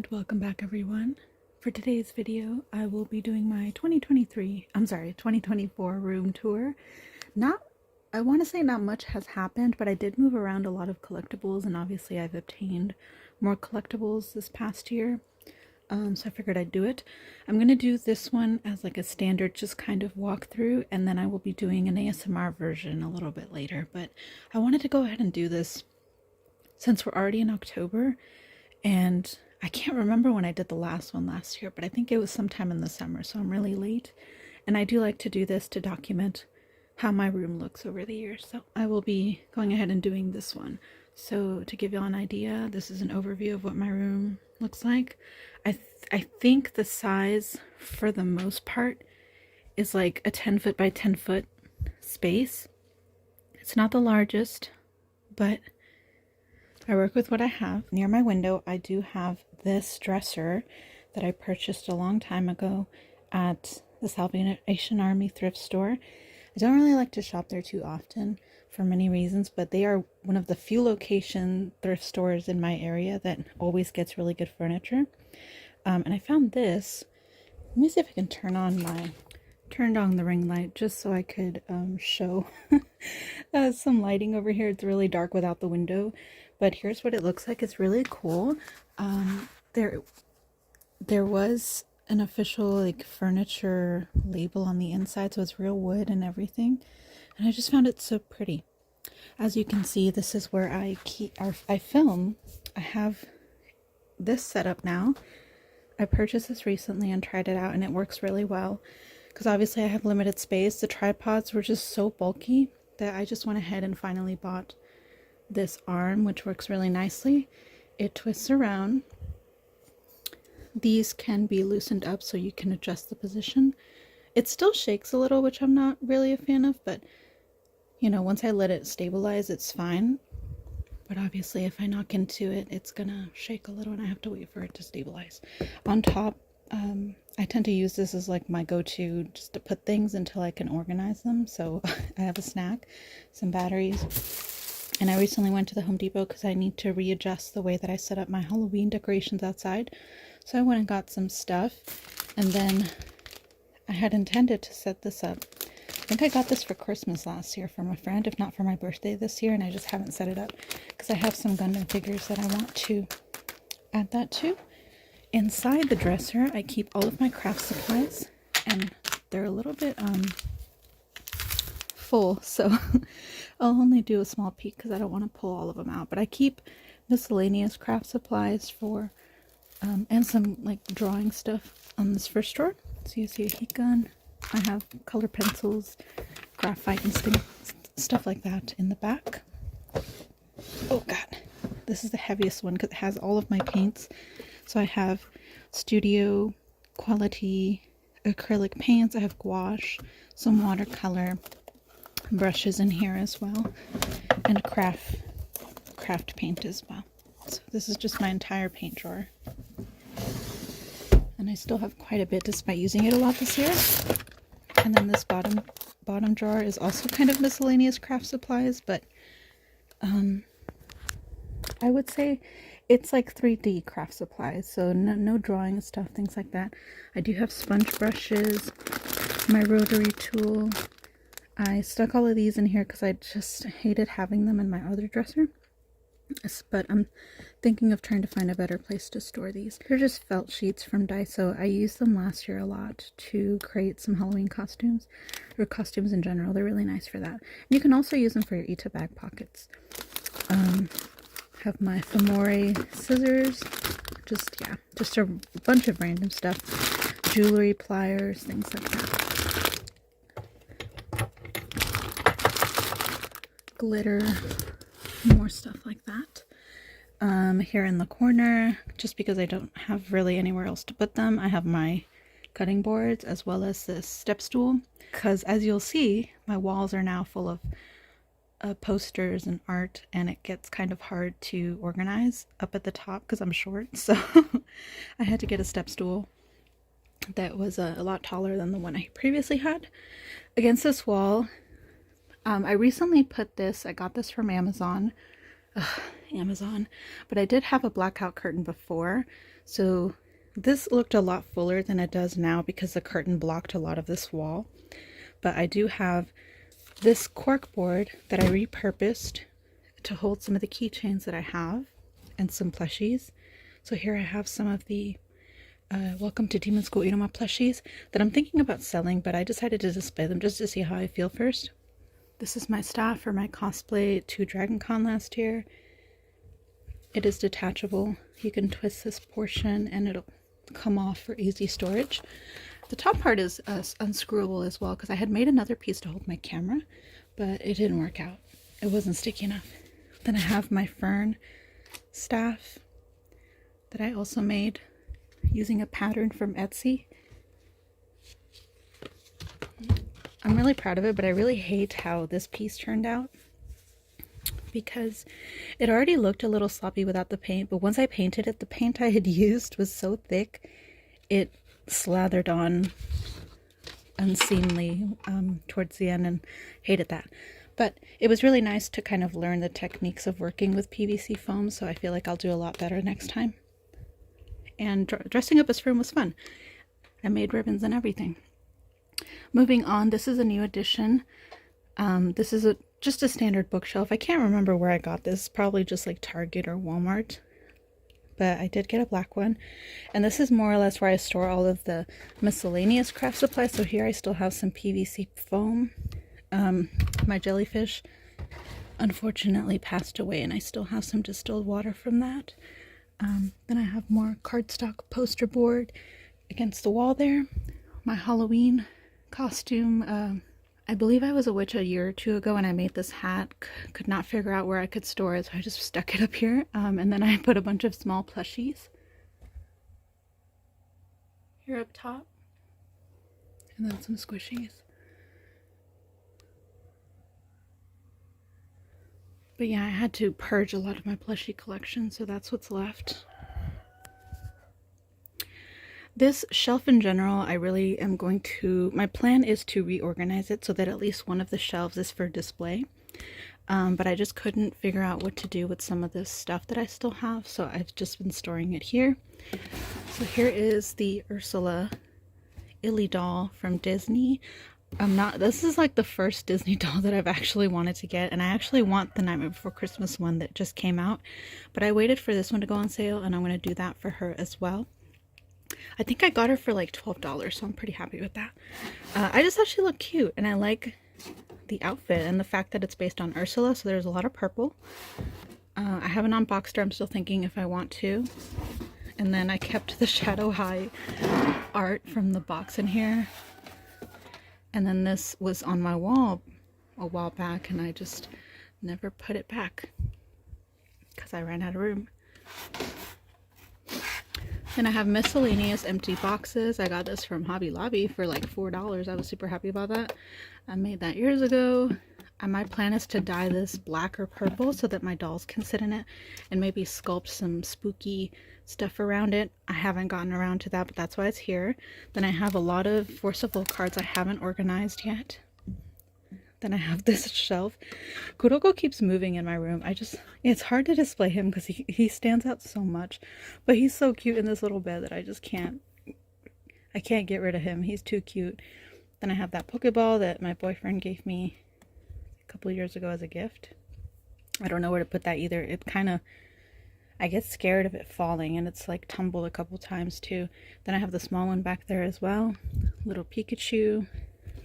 And welcome back everyone. For today's video, I will be doing my 2024 room tour. I want to say not much has happened, but I did move around a lot of collectibles, and obviously I've obtained more collectibles this past year. So I figured I'd do it. I'm going to do this one as like a standard just kind of walkthrough, and then I will be doing an ASMR version a little bit later. But I wanted to go ahead and do this since we're already in October, and I can't remember when I did the last one last year, but I think it was sometime in the summer, so I'm really late. And I do like to do this to document how my room looks over the years, so I will be going ahead and doing this one. So to give you all an idea, this is an overview of what my room looks like. I think the size for the most part is like a 10 foot by 10 foot space. It's not the largest, but I work with what I have. Near my window, I do have this dresser that I purchased a long time ago at the Salvation Army thrift store. I don't really like to shop there too often for many reasons, but they are one of the few location thrift stores in my area that always gets really good furniture. And I found this. Let me see if I can turned on the ring light just so I could show some lighting over here. It's really dark without the window, but here's what it looks like. It's really cool. There was an official like furniture label on the inside, so it's real wood and everything, and I just found it so pretty. As you can see, this is where I film. I have this set up now. I purchased this recently and tried it out, and it works really well because obviously I have limited space. The tripods were just so bulky that I just went ahead and finally bought this arm, which works really nicely. It twists around. These can be loosened up so you can adjust the position. It still shakes a little, which I'm not really a fan of, but you know, once I let it stabilize, it's fine. But obviously if I knock into it, it's gonna shake a little and I have to wait for it to stabilize. On top, I tend to use this as like my go-to just to put things until I can organize them. So I have a snack, some batteries, and I recently went to the Home Depot because I need to readjust the way that I set up my Halloween decorations outside. So I went and got some stuff, and then I had intended to set this up. I think I got this for Christmas last year from a friend, if not for my birthday this year, and I just haven't set it up because I have some Gundam figures that I want to add that to. Inside the dresser, I keep all of my craft supplies, and they're a little bit full, so I'll only do a small peek because I don't want to pull all of them out. But I keep miscellaneous craft supplies for and some like drawing stuff on this first drawer. So you see a heat gun. I have color pencils, graphite, and stuff like that in the back. Oh god, this is the heaviest one because it has all of my paints. So I have studio quality acrylic paints, I have gouache, some watercolor, brushes in here as well, and craft paint as well. So this is just my entire paint drawer. And I still have quite a bit despite using it a lot this year. And then this bottom drawer is also kind of miscellaneous craft supplies, but I would say it's like 3D craft supplies, so no drawing stuff, things like that. I do have sponge brushes, my rotary tool. I stuck all of these in here because I just hated having them in my other dresser. But I'm thinking of trying to find a better place to store these. They're just felt sheets from Daiso. I used them last year a lot to create some Halloween costumes, or costumes in general. They're really nice for that. And you can also use them for your Ita bag pockets. Have my Famore scissors. Just a bunch of random stuff. Jewelry, pliers, things like that. Glitter. More stuff like that. Here in the corner, just because I don't have really anywhere else to put them, I have my cutting boards as well as this step stool, because as you'll see, my walls are now full of posters and art, and it gets kind of hard to organize up at the top because I'm short, so I had to get a step stool that was a lot taller than the one I previously had. Against this wall, I recently put this, I got this from Amazon, but I did have a blackout curtain before, So this looked a lot fuller than it does now because the curtain blocked a lot of this wall. But I do have this cork board that I repurposed to hold some of the keychains that I have and some plushies. So here I have some of the Welcome to Demon School Iruma plushies that I'm thinking about selling, but I decided to display them just to see how I feel first. This is my staff for my cosplay to Dragon Con last year. It is detachable. You can twist this portion and it'll come off for easy storage. The top part is unscrewable as well because I had made another piece to hold my camera, but it didn't work out. It wasn't sticky enough. Then I have my fern staff that I also made using a pattern from Etsy. I'm really proud of it, but I really hate how this piece turned out because it already looked a little sloppy without the paint, but once I painted it, the paint I had used was so thick it slathered on unseemly towards the end, and hated that. But it was really nice to kind of learn the techniques of working with PVC foam, so I feel like I'll do a lot better next time. And dressing up as Fern was fun. I made ribbons and everything. Moving on, this is a new addition. This is just a standard bookshelf. I can't remember where I got this, probably just like Target or Walmart. But I did get a black one. And this is more or less where I store all of the miscellaneous craft supplies. So here I still have some PVC foam. My jellyfish unfortunately passed away, and I still have some distilled water from that. Then I have more cardstock poster board against the wall there. My Halloween costume. I believe I was a witch a year or two ago and I made this hat. Could not figure out where I could store it, so I just stuck it up here. And then I put a bunch of small plushies here up top. And then some squishies. But yeah, I had to purge a lot of my plushie collection, so that's what's left. This shelf in general, I really am going to, my plan is to reorganize it so that at least one of the shelves is for display. But I just couldn't figure out what to do with some of this stuff that I still have, so I've just been storing it here. So here is the Ursula Illy doll from Disney. This is like the first Disney doll that I've actually wanted to get, and I actually want the Nightmare Before Christmas one that just came out, but I waited for this one to go on sale, and I'm going to do that for her as well. I think I got her for like $12, so I'm pretty happy with that. I just thought she looked cute, and I like the outfit and the fact that it's based on Ursula, so there's a lot of purple. I haven't unboxed her. I'm still thinking if I want to. And then I kept the Shadow High art from the box in here. And then this was on my wall a while back, and I just never put it back because I ran out of room. Then I have miscellaneous empty boxes. I got this from Hobby Lobby for like $4. I was super happy about that. I made that years ago. And my plan is to dye this black or purple so that my dolls can sit in it and maybe sculpt some spooky stuff around it. I haven't gotten around to that, but that's why it's here. Then I have a lot of Forcible cards I haven't organized yet. Then I have this shelf. Kuroko keeps moving in my room. It's hard to display him because he stands out so much, but he's so cute in this little bed that I can't get rid of him. He's too cute. Then I have that Pokeball that my boyfriend gave me a couple years ago as a gift. I don't know where to put that either. I get scared of it falling, and it's like tumbled a couple times too. Then I have the small one back there as well. Little Pikachu.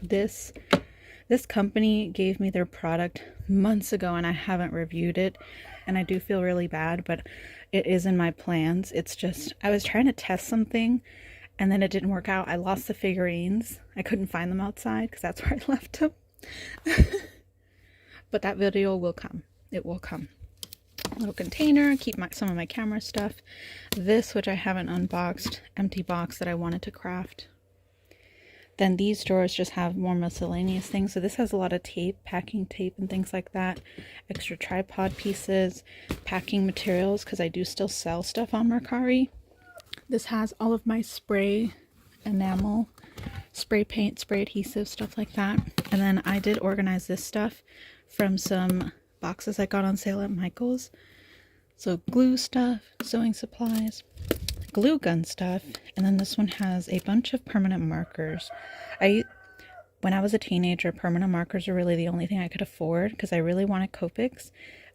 This company gave me their product months ago and I haven't reviewed it, and I do feel really bad, but it is in my plans. It's just, I was trying to test something and then it didn't work out. I lost the figurines. I couldn't find them outside because that's where I left them. But that video will come. It will come. Little container, keep some of my camera stuff. This, which I haven't unboxed, empty box that I wanted to craft. Then these drawers just have more miscellaneous things. So this has a lot of tape, packing tape and things like that. Extra tripod pieces, packing materials, because I do still sell stuff on Mercari. This has all of my spray enamel, spray paint, spray adhesive, stuff like that. And then I did organize this stuff from some boxes I got on sale at Michael's. So glue stuff, sewing supplies, glue gun stuff, and then this one has a bunch of permanent markers. When I was a teenager, permanent markers were really the only thing I could afford because I really wanted Copics.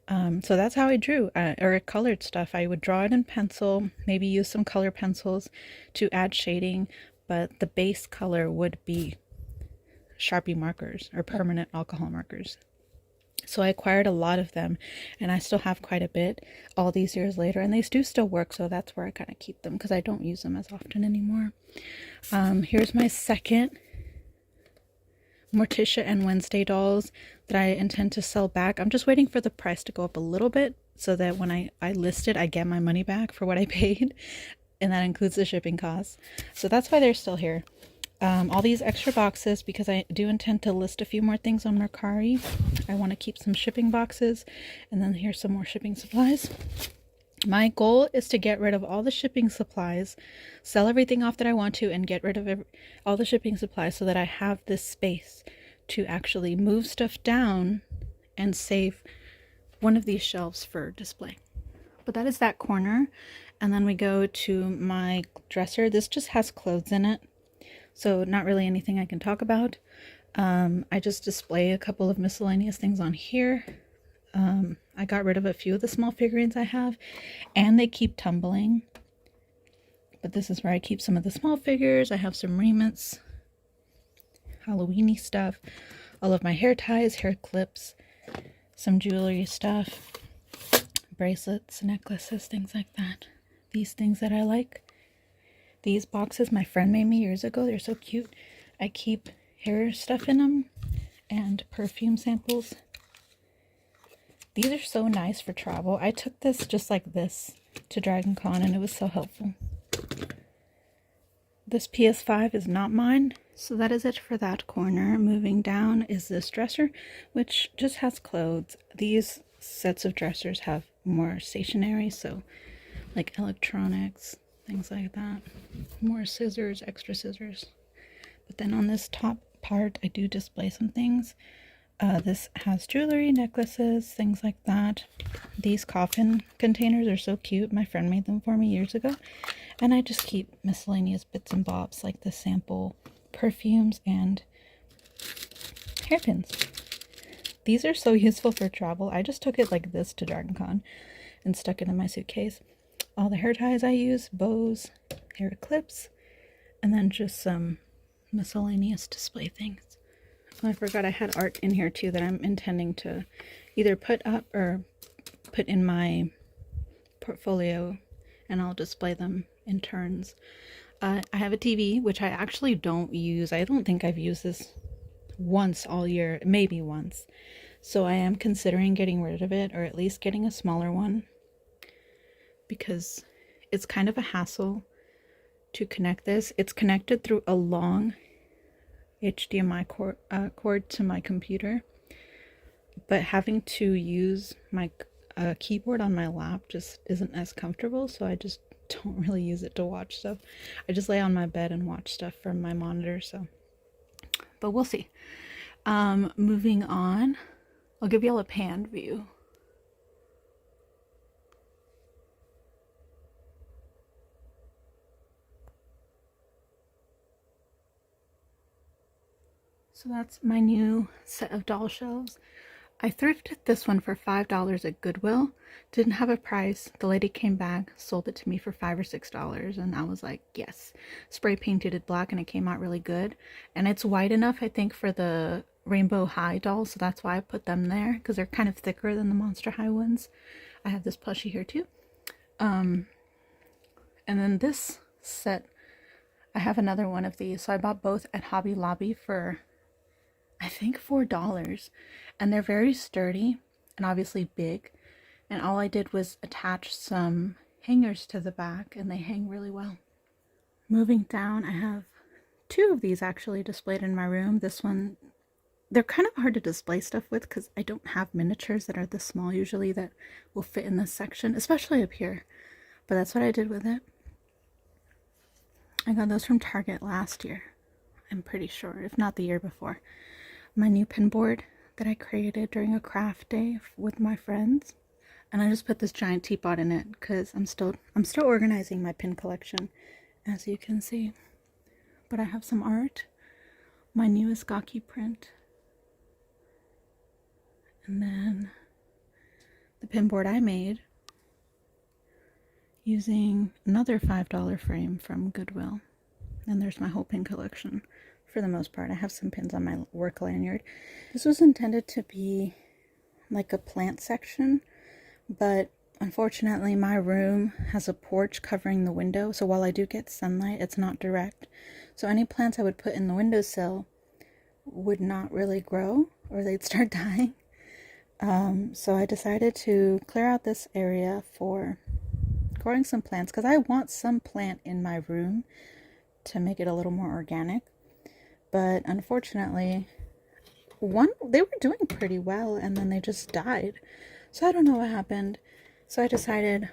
So that's how I drew, or colored stuff. I would draw it in pencil, maybe use some color pencils to add shading, but the base color would be Sharpie markers or permanent alcohol markers. So I acquired a lot of them, and I still have quite a bit all these years later, and they do still work, so that's where I kind of keep them because I don't use them as often anymore. Here's my second Morticia and Wednesday dolls that I intend to sell back. I'm just waiting for the price to go up a little bit so that when I list it, I get my money back for what I paid, and that includes the shipping costs. So that's why they're still here. All these extra boxes because I do intend to list a few more things on Mercari. I want to keep some shipping boxes, and then here's some more shipping supplies. My goal is to get rid of all the shipping supplies, sell everything off that I want to, and get rid of all the shipping supplies so that I have this space to actually move stuff down and save one of these shelves for display. But that is that corner. And then we go to my dresser. This just has clothes in it, so not really anything I can talk about. I just display a couple of miscellaneous things on here. I got rid of a few of the small figurines I have, and they keep tumbling. But this is where I keep some of the small figures. I have some remnants, Halloween-y stuff, all of my hair ties, hair clips, some jewelry stuff, bracelets, necklaces, things like that. These things that I like. These boxes my friend made me years ago. They're so cute. I keep hair stuff in them and perfume samples. These are so nice for travel. I took this just like this to Dragon Con, and it was so helpful. This PS5 is not mine. So that is it for that corner. Moving down is this dresser, which just has clothes. These sets of dressers have more stationery, so like electronics, things like that. More scissors, extra scissors. But then on this top part, I do display some things. This has jewelry, necklaces, things like that. These coffin containers are so cute. My friend made them for me years ago. And I just keep miscellaneous bits and bobs like the sample perfumes and hairpins. These are so useful for travel. I just took it like this to Dragon Con and stuck it in my suitcase. All the hair ties I use, bows, hair clips, and then just some miscellaneous display things. I forgot I had art in here too that I'm intending to either put up or put in my portfolio, and I'll display them in turns. I have a TV, which I actually don't use. I don't think I've used this once all year, maybe once. So I am considering getting rid of it, or at least getting a smaller one, because it's kind of a hassle to connect this. It's connected through a long HDMI cord to my computer, but having to use my keyboard on my lap just isn't as comfortable, so I just don't really use it to watch stuff. I just lay on my bed and watch stuff from my monitor, so. But we'll see. Moving on, I'll give y'all a pan view. So that's my new set of doll shelves. I thrifted this one for $5 at Goodwill. Didn't have a price. The lady came back, sold it to me for $5 or $6, and I was like, yes. Spray painted it black, and it came out really good. And it's wide enough, I think, for the Rainbow High dolls, so that's why I put them there, because they're kind of thicker than the Monster High ones. I have this plushie here too. And then this set, I have another one of these. So I bought both at Hobby Lobby for, I think, $4, and they're very sturdy and obviously big, and all I did was attach some hangers to the back, and they hang really well. Moving down, I have two of these actually displayed in my room. This one, they're kind of hard to display stuff with because I don't have miniatures that are this small usually that will fit in this section, especially up here, but that's what I did with it. I got those from Target last year, I'm pretty sure, if not the year before. My new pin board that I created during a craft day with my friends. And I just put this giant teapot in it because I'm still organizing my pin collection, as you can see. But I have some art, my newest Gaki print, and then the pin board I made using another $5 frame from Goodwill. And there's my whole pin collection for the most part. I have some pins on my work lanyard. This was intended to be like a plant section, but unfortunately my room has a porch covering the window, so while I do get sunlight, it's not direct. So any plants I would put in the windowsill would not really grow, or they'd start dying. So I decided to clear out this area for growing some plants, because I want some plant in my room to make it a little more organic. But unfortunately, they were doing pretty well, and then they just died. So I don't know what happened. So I decided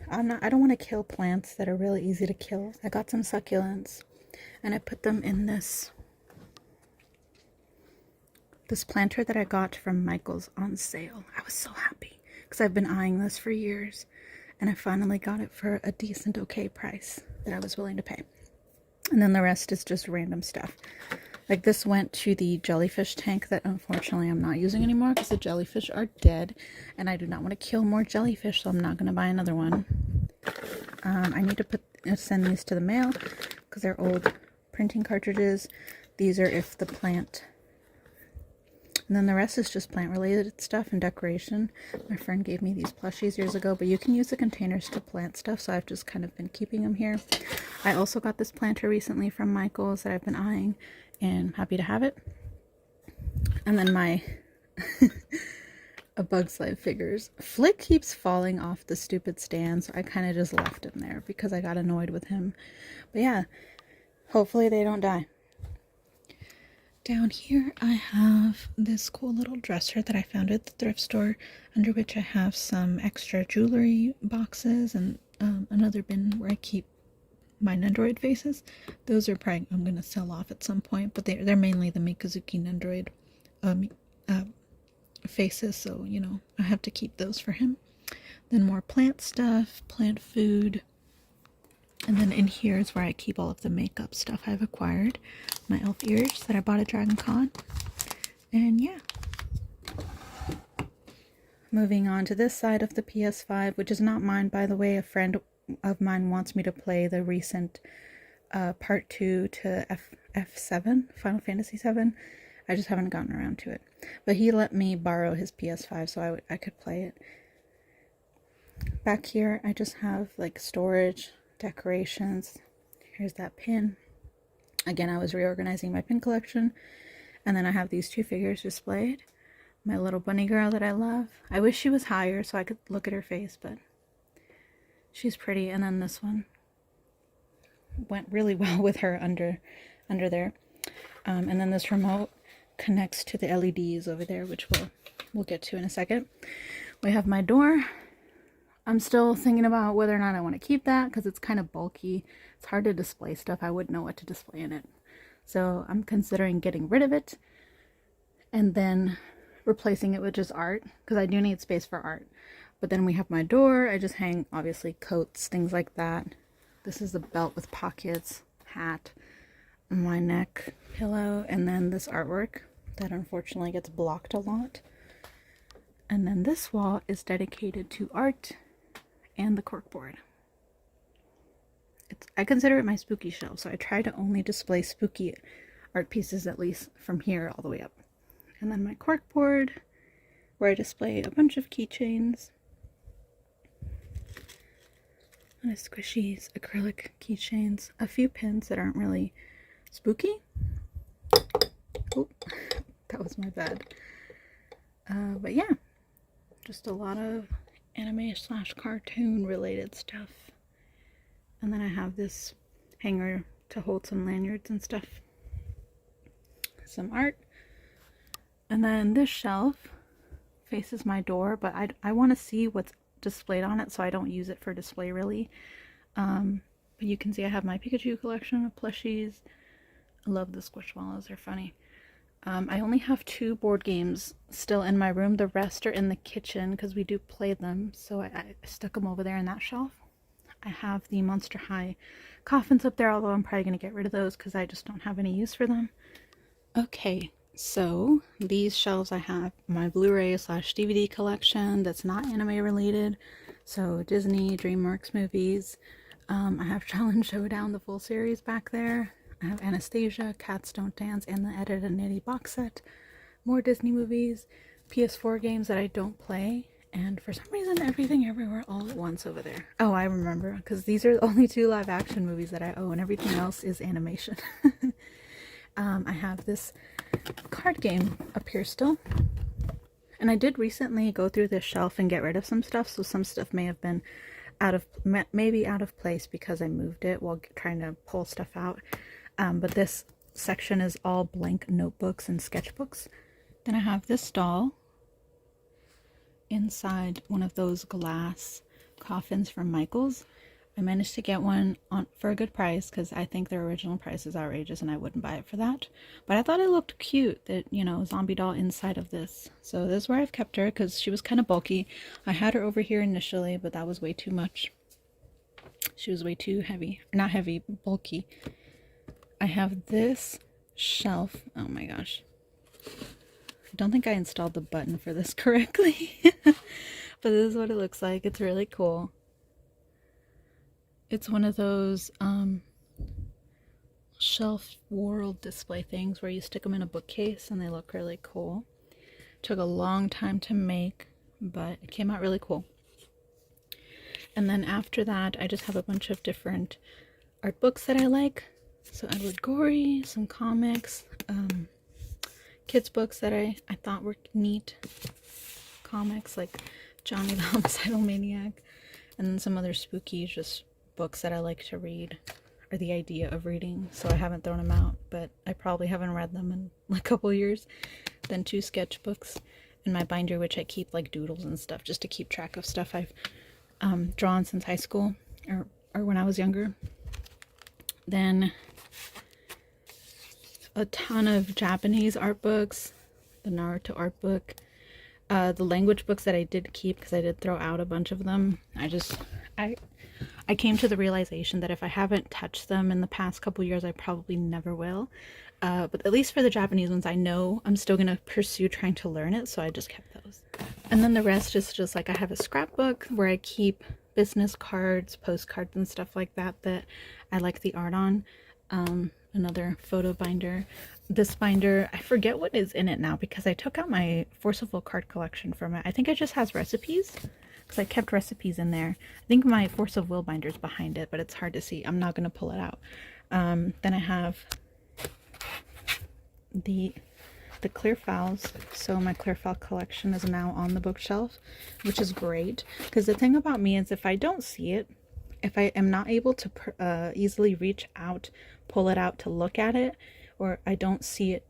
I don't want to kill plants that are really easy to kill. I got some succulents, and I put them in this planter that I got from Michael's on sale. I was so happy because I've been eyeing this for years, and I finally got it for a decent, okay price that I was willing to pay. And then the rest is just random stuff. Like this went to the jellyfish tank that unfortunately I'm not using anymore because the jellyfish are dead, and I do not want to kill more jellyfish, so I'm not going to buy another one. I need to send these to the mail because they're old printing cartridges. These are if the plant... And then the rest is just plant-related stuff and decoration. My friend gave me these plushies years ago, but you can use the containers to plant stuff, so I've just kind of been keeping them here. I also got this planter recently from Michael's that I've been eyeing, and I'm happy to have it. And then my A Bug's Life figures. Flick keeps falling off the stupid stand, so I kind of just left him there because I got annoyed with him. But yeah, hopefully they don't die. Down here I have this cool little dresser that I found at the thrift store, under which I have some extra jewelry boxes and another bin where I keep my Nendoroid faces. Those are probably I'm going to sell off at some point, but they're mainly the Mikazuki Nendoroid faces, so you know I have to keep those for him. Then more plant stuff, plant food. And then in here is where I keep all of the makeup stuff I've acquired. My elf ears that I bought at Dragon Con. And yeah. Moving on to this side of the PS5, which is not mine, by the way. A friend of mine wants me to play the recent part 2 to F7, Final Fantasy 7. I just haven't gotten around to it. But he let me borrow his PS5 so I could play it. Back here, I just have like storage, decorations. Here's that pin. Again, I was reorganizing my pin collection. And then I have these two figures displayed. My little bunny girl that I love. I wish she was higher so I could look at her face, but she's pretty. And then this one went really well with her under there. And then this remote connects to the LEDs over there, which we'll get to in a second. We have my door. I'm still thinking about whether or not I want to keep that because it's kind of bulky. It's hard to display stuff. I wouldn't know what to display in it. So I'm considering getting rid of it and then replacing it with just art because I do need space for art. But then we have my door. I just hang, obviously, coats, things like that. This is the belt with pockets, hat, my neck pillow, and then this artwork that unfortunately gets blocked a lot. And then this wall is dedicated to art and the corkboard. I consider it my spooky shelf, so I try to only display spooky art pieces, at least from here all the way up. And then my corkboard, where I display a bunch of keychains. And squishies, acrylic keychains, a few pins that aren't really spooky. Oh, that was my bad. But yeah, just a lot of anime / cartoon related stuff. And then I have this hanger to hold some lanyards and stuff. Some art. And then this shelf faces my door, but I want to see what's displayed on it, so I don't use it for display really. But you can see I have my Pikachu collection of plushies. I love the Squishmallows, they're funny. I only have 2 board games still in my room. The rest are in the kitchen because we do play them. So I stuck them over there in that shelf. I have the Monster High coffins up there, although I'm probably going to get rid of those because I just don't have any use for them. Okay, so these shelves I have my Blu-ray/DVD collection that's not anime related. So Disney, DreamWorks movies. I have Challenge Showdown, the full series back there. I have Anastasia, Cats Don't Dance, and the Ed, Edd n Eddy box set. More Disney movies, PS4 games that I don't play, and for some reason Everything Everywhere All at Once over there. Oh, I remember, because these are the only 2 live action movies that I own. Everything else is animation. I have this card game up here still. And I did recently go through this shelf and get rid of some stuff, so some stuff may have been maybe out of place because I moved it while trying to pull stuff out. But this section is all blank notebooks and sketchbooks. Then I have this doll inside one of those glass coffins from Michael's. I managed to get one for a good price because I think their original price is outrageous and I wouldn't buy it for that. But I thought it looked cute that, you know, zombie doll inside of this. So this is where I've kept her because she was kind of bulky. I had her over here initially, but that was way too much. She was way too heavy. Not heavy, bulky. I have this shelf. Oh my gosh. I don't think I installed the button for this correctly. But this is what it looks like. It's really cool. It's one of those shelf world display things where you stick them in a bookcase and they look really cool. Took a long time to make, but it came out really cool. And then after that, I just have a bunch of different art books that I like. So Edward Gorey, some comics, kids books that I thought were neat. Comics like Johnny the Homicidal Maniac, and then some other spooky just books that I like to read, or the idea of reading, so I haven't thrown them out, but I probably haven't read them in a couple years. Then 2 sketchbooks in my binder, which I keep like doodles and stuff just to keep track of stuff I've drawn since high school or when I was younger. Then a ton of Japanese art books, the Naruto art book, the language books that I did keep because I did throw out a bunch of them. I came to the realization that if I haven't touched them in the past couple years, I probably never will. But at least for the Japanese ones, I know I'm still going to pursue trying to learn it, so I just kept those. And then the rest is just like I have a scrapbook where I keep business cards, postcards, and stuff like that I like the art on. Another photo binder. This binder, I forget what is in it now because I took out my Forcible card collection from it. I think it just has recipes because I kept recipes in there. I think my Force of Will binder is behind it, but it's hard to see. I'm not going to pull it out. Then I have the clear files. So my clear file collection is now on the bookshelf, which is great because the thing about me is if I don't see it, if I am not able to easily reach out, pull it out to look at it, or I don't see it,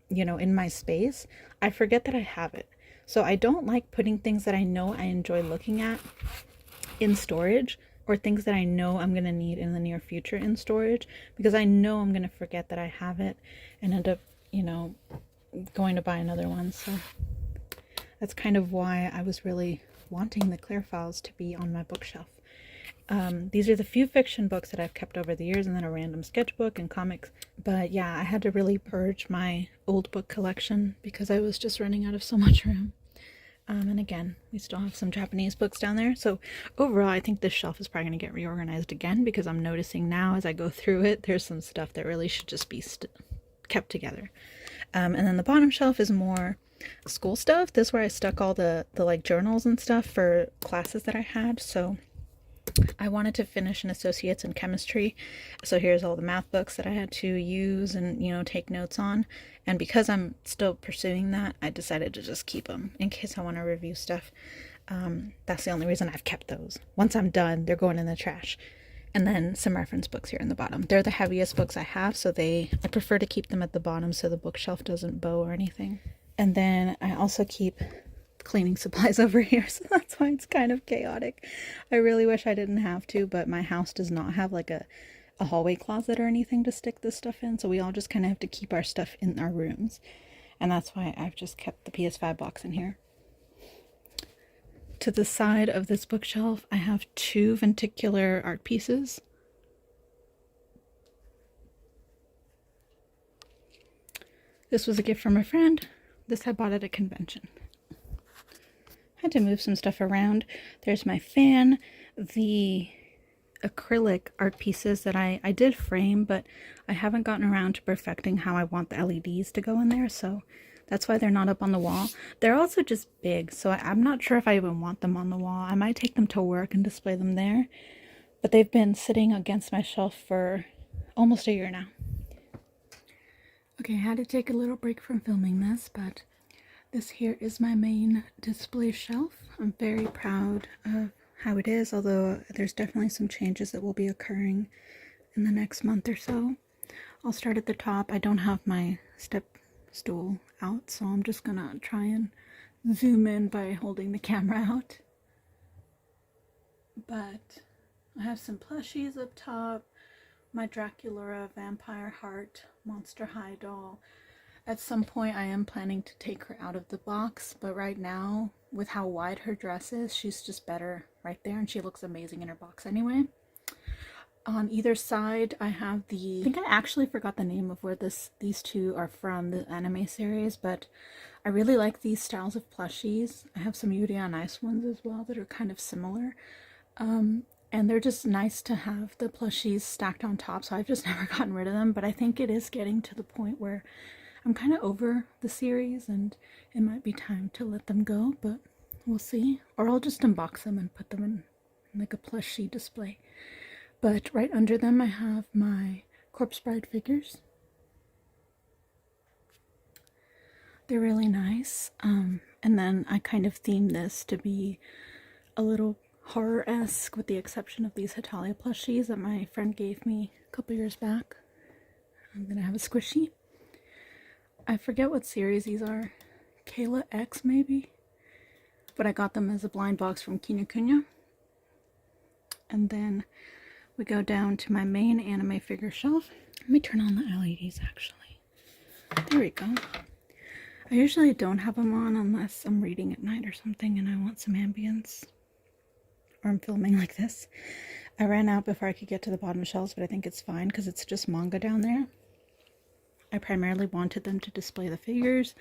you know, in my space, I forget that I have it. So I don't like putting things that I know I enjoy looking at in storage, or things that I know I'm going to need in the near future in storage, because I know I'm going to forget that I have it and end up, you know, going to buy another one. So that's kind of why I was really wanting the clear files to be on my bookshelf. These are the few fiction books that I've kept over the years, and then a random sketchbook and comics. But yeah, I had to really purge my old book collection because I was just running out of so much room. And again, we still have some Japanese books down there. So overall, I think this shelf is probably going to get reorganized again because I'm noticing now as I go through it, there's some stuff that really should just be kept together. And then the bottom shelf is more school stuff. This is where I stuck all the like journals and stuff for classes that I had. So I wanted to finish an associate's in chemistry, so here's all the math books that I had to use and, you know, take notes on. And because I'm still pursuing that, I decided to just keep them in case I want to review stuff. That's the only reason I've kept those. Once I'm done, they're going in the trash. And then some reference books here in the bottom. They're the heaviest books I have, so I prefer to keep them at the bottom so the bookshelf doesn't bow or anything. And then I also keep cleaning supplies over here, so that's why it's kind of chaotic. I really wish I didn't have to, but my house does not have like a hallway closet or anything to stick this stuff in, so we all just kind of have to keep our stuff in our rooms. and that's why I've just kept the PS5 box in here. To the side of this bookshelf, I have 2 Venticular art pieces. This was a gift from a friend. This I bought at a convention. Had to move some stuff around. There's my fan, the acrylic art pieces that I did frame, but I haven't gotten around to perfecting how I want the LEDs to go in there, so that's why they're not up on the wall. They're also just big, so I'm not sure if I even want them on the wall. I might take them to work and display them there, but they've been sitting against my shelf for almost a year now. Okay, I had to take a little break from filming this, but this here is my main display shelf. I'm very proud of how it is, although there's definitely some changes that will be occurring in the next month or so. I'll start at the top. I don't have my step stool out, so I'm just gonna try and zoom in by holding the camera out. But I have some plushies up top, my Dracula vampire heart Monster High doll. At some point I am planning to take her out of the box, but right now, with how wide her dress is, she's just better right there, and she looks amazing in her box anyway. On either side, I have I think I actually forgot the name of where these two are from, the anime series, but I really like these styles of plushies. I have some Yuri on Ice ones as well that are kind of similar. And they're just nice to have the plushies stacked on top, so I've just never gotten rid of them, but I think it is getting to the point where I'm kind of over the series and it might be time to let them go, but we'll see. Or I'll just unbox them and put them in like a plushie display. But right under them I have my Corpse Bride figures. They're really nice. And then I kind of themed this to be a little horror-esque, with the exception of these Hetalia plushies that my friend gave me a couple years back. I'm gonna have a squishy. I forget what series these are. Kayla X maybe? But I got them as a blind box from Kinokuniya. And then we go down to my main anime figure shelf. Let me turn on the LEDs actually. There we go. I usually don't have them on unless I'm reading at night or something and I want some ambience. Or I'm filming like this. I ran out before I could get to the bottom shelves, but I think it's fine because it's just manga down there. I primarily wanted them to display the figures,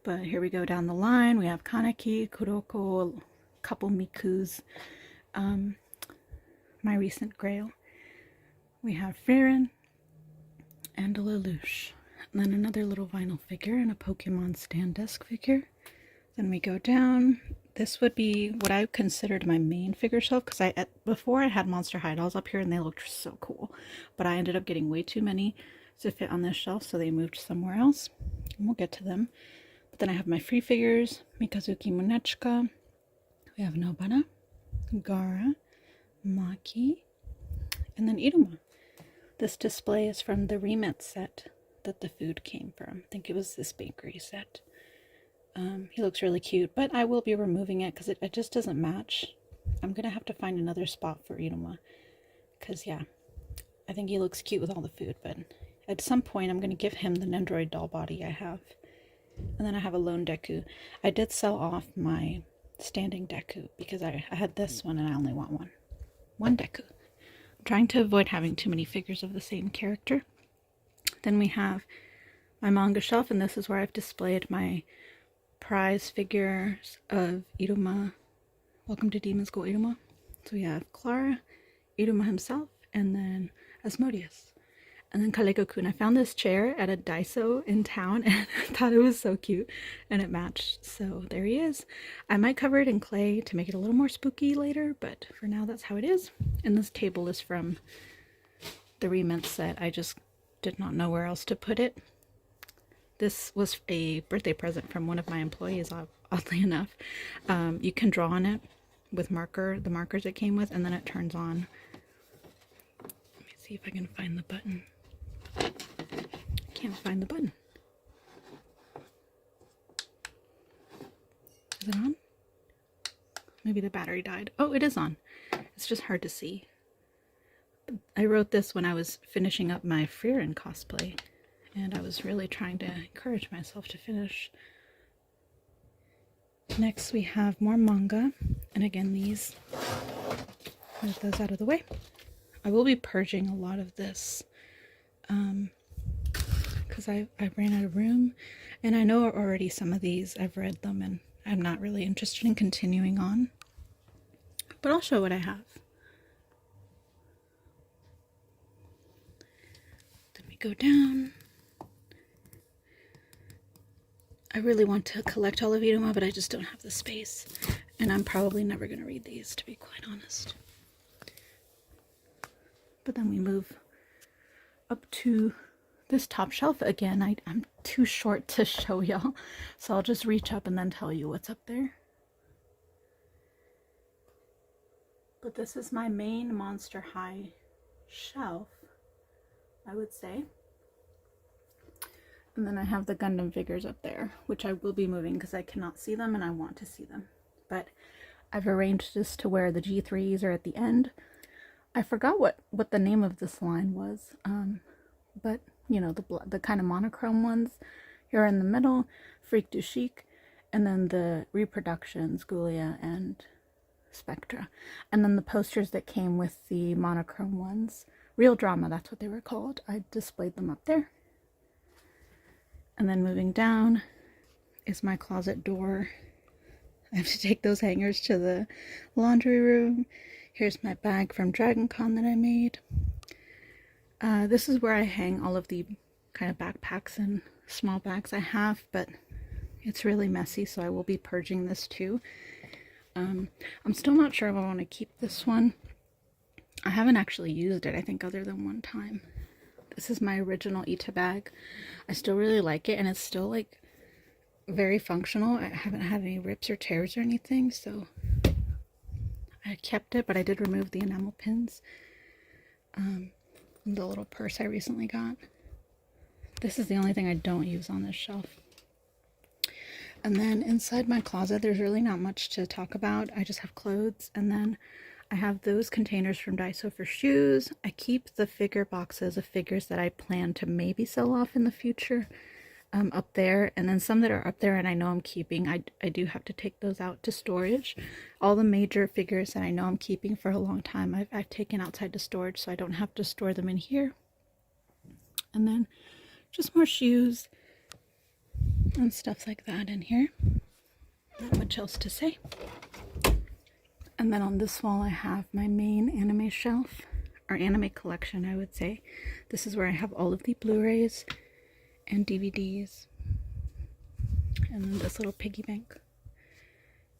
but here we go down the line. We have Kaneki, Kuroko, a couple Mikus, my recent Grail. We have Farron and a Lelouch. And then another little vinyl figure and a Pokemon stand desk figure. Then we go down. This would be what I considered my main figure shelf, because before I had Monster High dolls up here and they looked so cool, but I ended up getting way too many to fit on this shelf, so they moved somewhere else, and we'll get to them. But then I have my free figures, Mikazuki Munechika, we have Nobara, Gara, Maki, and then Iruma. This display is from the remit set that the food came from. I think it was this bakery set. He looks really cute, but I will be removing it because it just doesn't match. I'm gonna have to find another spot for Iruma, because yeah, I think he looks cute with all the food, but at some point I'm gonna give him the Nendoroid doll body I have. And then I have a lone Deku. I did sell off my standing Deku because I had this one and I only want one Deku. I'm trying to avoid having too many figures of the same character. Then we have my manga shelf, and this is where I've displayed my prize figures of Iruma. Welcome to Demon School Iruma. So we have Clara, Iruma himself, and then Asmodeus. And then Kaleko-kun. I found this chair at a Daiso in town and I thought it was so cute and it matched. So there he is. I might cover it in clay to make it a little more spooky later, but for now that's how it is. And this table is from the remint set. I just did not know where else to put it. This was a birthday present from one of my employees, oddly enough. You can draw on it with the markers it came with, and then it turns on. Let me see if I can find the button. Can't find the button. Is it on? Maybe the battery died. Oh, it is on. It's just hard to see. I wrote this when I was finishing up my Frieren cosplay, and I was really trying to encourage myself to finish. Next we have more manga, and again these, move those out of the way. I will be purging a lot of this because I ran out of room, and I know already some of these, I've read them and I'm not really interested in continuing on, but I'll show what I have. Then we go down. I really want to collect all of Idoma, but I just don't have the space, and I'm probably never going to read these, to be quite honest. But then we move up to this top shelf again. I'm too short to show y'all, so I'll just reach up and then tell you what's up there. But this is my main Monster High shelf, I would say. And then I have the Gundam figures up there, which I will be moving because I cannot see them and I want to see them. But I've arranged this to where the G3s are at the end. I forgot what the name of this line was, but you know, the kind of monochrome ones. Here in the middle, Freak du Chic, and then the reproductions, Gulia and Spectra. And then the posters that came with the monochrome ones, Real Drama, that's what they were called. I displayed them up there. And then moving down is my closet door. I have to take those hangers to the laundry room. Here's my bag from Dragon Con that I made. This is where I hang all of the kind of backpacks and small bags I have, but it's really messy, so I will be purging this too. I'm still not sure if I want to keep this one. I haven't actually used it, I think, other than one time. This is my original Ita bag. I still really like it, and it's still like very functional. I haven't had any rips or tears or anything, so I kept it, but I did remove the enamel pins. The little purse I recently got. This is the only thing I don't use on this shelf. And then inside my closet, there's really not much to talk about. I just have clothes, and then I have those containers from Daiso for shoes. I keep the figure boxes of figures that I plan to maybe sell off in the future up there, and then some that are up there and I know I'm keeping, I do have to take those out to storage. All the major figures that I know I'm keeping for a long time, I've taken outside to storage, so I don't have to store them in here. And then just more shoes and stuff like that in here. Not much else to say. And then on this wall I have my main anime shelf, or anime collection I would say. This is where I have all of the Blu-rays and DVDs, and then this little piggy bank.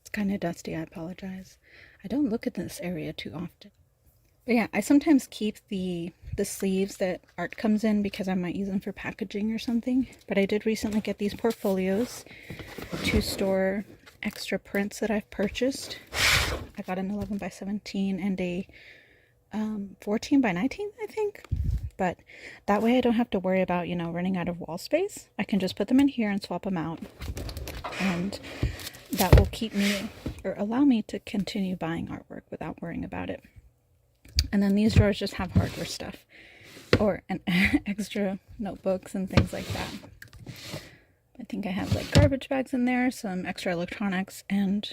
It's kind of dusty, I apologize. I don't look at this area too often. But yeah, I sometimes keep the sleeves that art comes in because I might use them for packaging or something. But I did recently get these portfolios to store extra prints that I've purchased. I got an 11 by 17 and a 14 by 19, I think. But that way I don't have to worry about, you know, running out of wall space. I can just put them in here and swap them out. And that will keep me, or allow me to continue buying artwork without worrying about it. And then these drawers just have hardware stuff, or an extra notebooks and things like that. I think I have like garbage bags in there, some extra electronics, and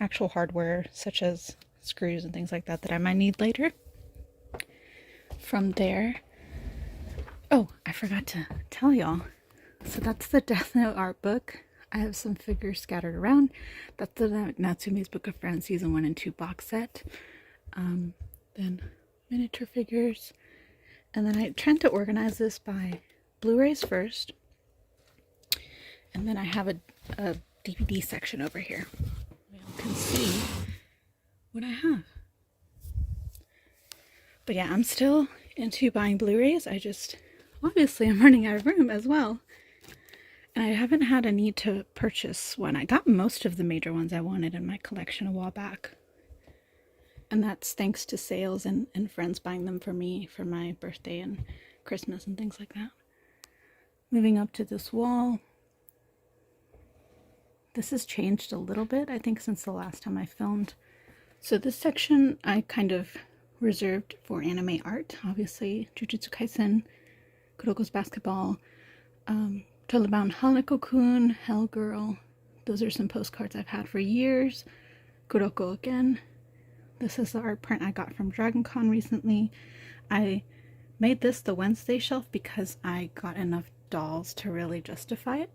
actual hardware such as screws and things like that that I might need later. From there, oh, I forgot to tell y'all. So that's the Death Note art book. I have some figures scattered around. That's the Natsume's Book of Friends Season 1 and 2 box set. Then miniature figures. And then I tried to organize this by Blu-rays first. And then I have a DVD section over here. You can see what I have. But yeah, I'm still into buying Blu-rays. Obviously I'm running out of room as well. And I haven't had a need to purchase one. I got most of the major ones I wanted in my collection a while back. And that's thanks to sales and friends buying them for me for my birthday and Christmas and things like that. Moving up to this wall. This has changed a little bit, I think, since the last time I filmed. So this section I kind of reserved for anime art. Obviously, Jujutsu Kaisen, Kuroko's Basketball, Taliban Hanako-kun, Hell Girl. Those are some postcards I've had for years. Kuroko again. This is the art print I got from DragonCon recently. I made this the Wednesday shelf because I got enough dolls to really justify it.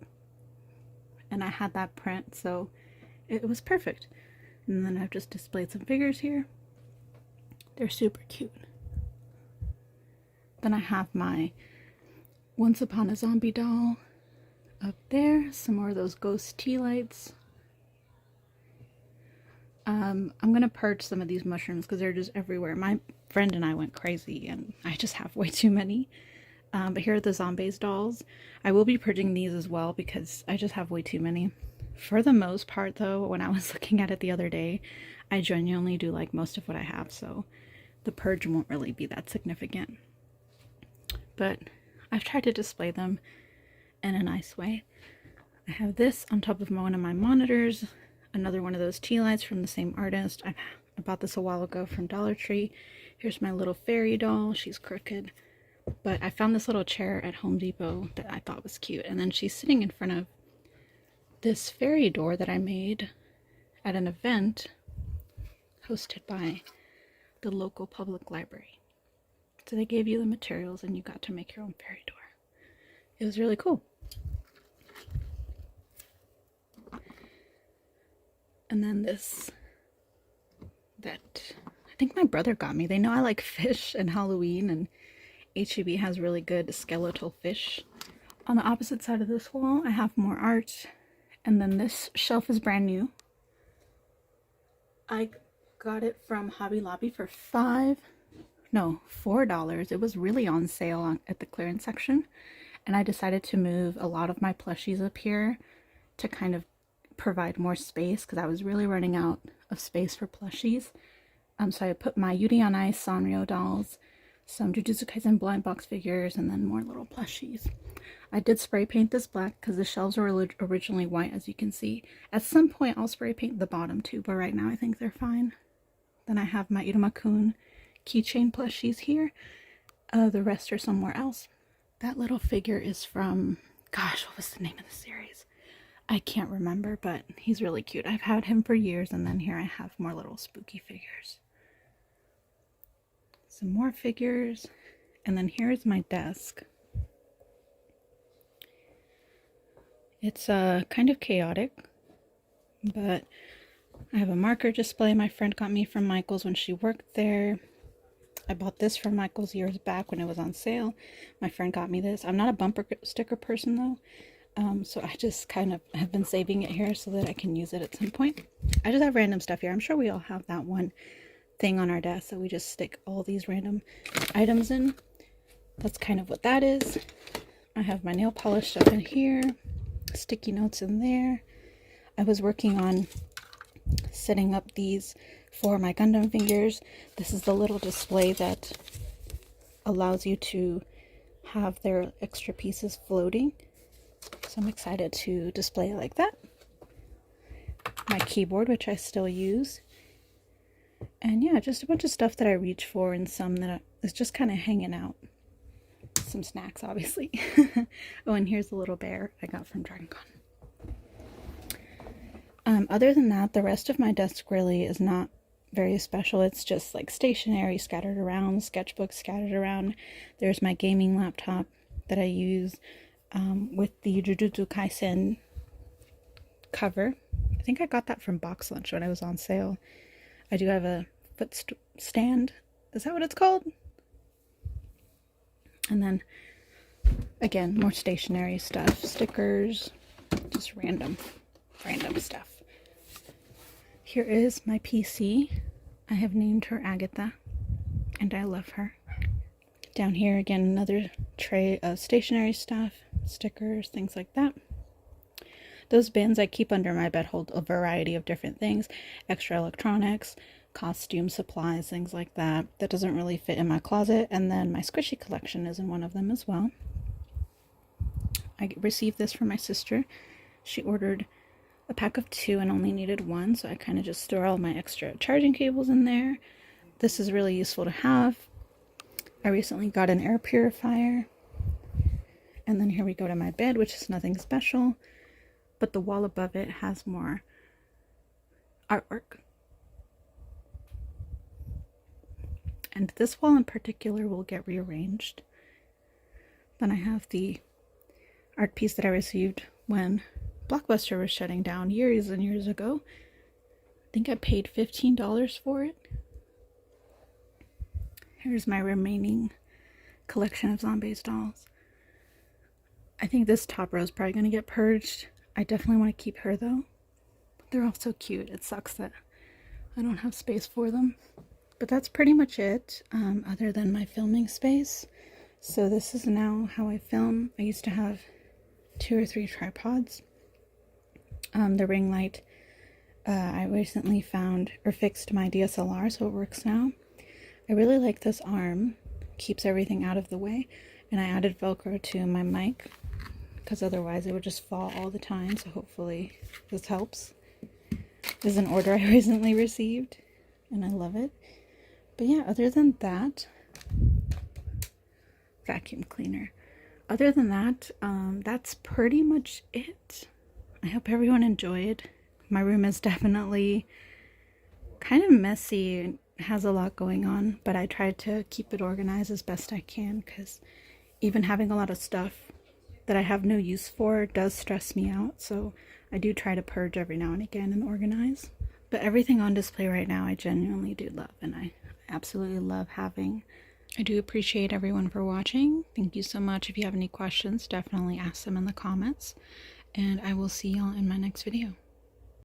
And I had that print, so it was perfect. And then I've just displayed some figures here. They're super cute. Then I have my Once Upon a Zombie doll up there. Some more of those ghost tea lights. I'm gonna purge some of these mushrooms because they're just everywhere. My friend and I went crazy and I just have way too many. But here are the zombies dolls. I will be purging these as well because I just have way too many. For the most part though, when I was looking at it the other day, I genuinely do like most of what I have, so the purge won't really be that significant. But I've tried to display them in a nice way. I have this on top of one of my monitors, another one of those tea lights from the same artist. I bought this a while ago from Dollar Tree. Here's my little fairy doll. She's crooked. But I found this little chair at Home Depot that I thought was cute. And then she's sitting in front of this fairy door that I made at an event hosted by the local public library. So they gave you the materials and you got to make your own fairy door. It was really cool. And then this, that I think my brother got me. They know I like fish and Halloween, and H-E-B has really good skeletal fish. On the opposite side of this wall, I have more art. And then this shelf is brand new. I got it from Hobby Lobby for $4. It was really on sale at the clearance section. And I decided to move a lot of my plushies up here to kind of provide more space because I was really running out of space for plushies. So I put my Yuri on Ice Sanrio dolls, some Jujutsu Kaisen blind box figures, and then more little plushies. I did spray paint this black because the shelves were originally white, as you can see. At some point I'll spray paint the bottom too, but right now I think they're fine. Then I have my Iruma-kun keychain plushies here. The rest are somewhere else. That little figure is from, gosh, what was the name of the series? I can't remember, but he's really cute. I've had him for years, and then here I have more little spooky figures. Some more figures, and then here's my desk. It's kind of chaotic, but I have a marker display my friend got me from Michael's when she worked there. I bought this from Michael's years back when it was on sale. My friend got me this. I'm not a bumper sticker person though, so I just kind of have been saving it here so that I can use it at some point. I just have random stuff here. I'm sure we all have that one thing on our desk that we just stick all these random items in. That's kind of what that is. I have my nail polish stuff in here, sticky notes in there. I was working on setting up these for my Gundam figures. This is the little display that allows you to have their extra pieces floating. So I'm excited to display it like that. My keyboard, which I still use. And yeah, just a bunch of stuff that I reach for and some that is just kind of hanging out. Some snacks, obviously. Oh, and here's the little bear I got from DragonCon. Other than that, the rest of my desk really is not very special. It's just like stationery scattered around, sketchbooks scattered around. There's my gaming laptop that I use with the Jujutsu Kaisen cover. I think I got that from Box Lunch when I was on sale. I do have a foot stand. Is that what it's called? And then, again, more stationery stuff. Stickers. Just random stuff. Here is my PC. I have named her Agatha, and I love her. Down here, again, another tray of stationery stuff, stickers, things like that. Those bins I keep under my bed hold a variety of different things, extra electronics, costume supplies, things like that. That doesn't really fit in my closet. And then my squishy collection is in one of them as well. I received this from my sister. She ordered a pack of 2 and only needed 1, so I kind of just store all my extra charging cables in there. This is really useful to have. I recently got an air purifier, And then here we go to my bed, which is nothing special, but the wall above it has more artwork. And this wall in particular will get rearranged. Then I have the art piece that I received when Blockbuster was shutting down years and years ago. I think I paid $15 for it. Here's my remaining collection of Zombies dolls. I think this top row is probably going to get purged. I definitely want to keep her though. They're all so cute. It sucks that I don't have space for them. But that's pretty much it, other than my filming space. So this is now how I film. I used to have 2 or 3 tripods. The ring light, I recently found or fixed my DSLR, so it works now. I really like this arm. Keeps everything out of the way. And I added Velcro to my mic, because otherwise it would just fall all the time. So hopefully this helps. This is an order I recently received, and I love it. But yeah, other than that, vacuum cleaner. Other than that, that's pretty much it. I hope everyone enjoyed. My room is definitely kind of messy and has a lot going on, but I tried to keep it organized as best I can, because even having a lot of stuff that I have no use for does stress me out. So I do try to purge every now and again and organize. But everything on display right now I genuinely do love, and I absolutely love having. I do appreciate everyone for watching. Thank you so much. If you have any questions, definitely ask them in the comments, and I will see y'all in my next video.